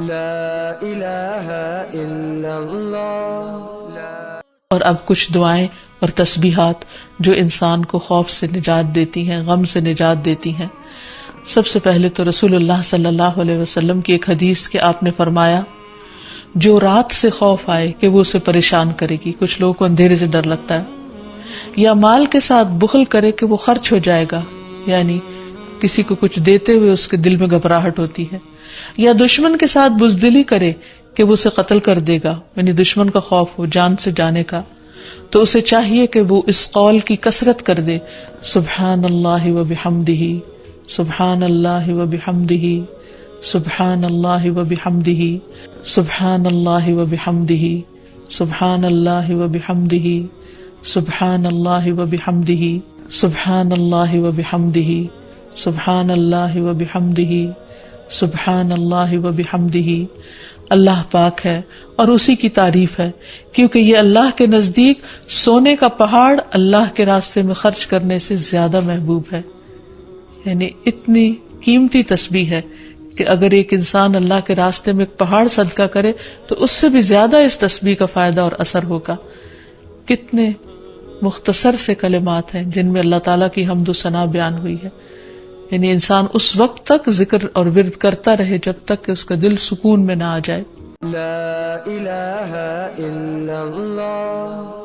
لا الہ الا اللہ. اور اب کچھ دعائیں اور تسبیحات جو انسان کو خوف سے نجات دیتی ہیں، غم سے نجات دیتی ہیں. سب سے پہلے تو رسول اللہ صلی اللہ علیہ وسلم کی ایک حدیث کہ آپ نے فرمایا جو رات سے خوف آئے کہ وہ اسے پریشان کرے گی، کچھ لوگوں کو اندھیرے سے ڈر لگتا ہے، یا مال کے ساتھ بخل کرے کہ وہ خرچ ہو جائے گا، یعنی کسی کو کچھ دیتے ہوئے اس کے دل میں گھبراہٹ ہوتی ہے، یا دشمن کے ساتھ بزدلی کرے کہ وہ اسے قتل کر دے گا، یعنی دشمن کا خوف ہو جان سے جانے کا، تو اسے چاہیے کہ وہ اس قول کی کثرت کر دے سبحان اللہ و بحمدہ، سبحان اللہ و بحمدہ، سبحان اللہ و بحمدہ، سبحان اللہ و بحمدہ، سبحان اللہ و بحمدہ، سبحان اللہ و بحمدہ، سبحان اللہ و بحمدہ، سبحان اللہ و بحمدہ، سبحان اللہ و بحمدہ. اللہ پاک ہے اور اسی کی تعریف ہے، کیونکہ یہ اللہ کے نزدیک سونے کا پہاڑ اللہ کے راستے میں خرچ کرنے سے زیادہ محبوب ہے. یعنی اتنی قیمتی تسبیح ہے کہ اگر ایک انسان اللہ کے راستے میں ایک پہاڑ صدقہ کرے تو اس سے بھی زیادہ اس تسبیح کا فائدہ اور اثر ہوگا. کتنے مختصر سے کلمات ہیں جن میں اللہ تعالیٰ کی حمد و ثنا بیان ہوئی ہے. یعنی انسان اس وقت تک ذکر اور ورد کرتا رہے جب تک کہ اس کا دل سکون میں نہ آ جائے. لا الہ الا اللہ.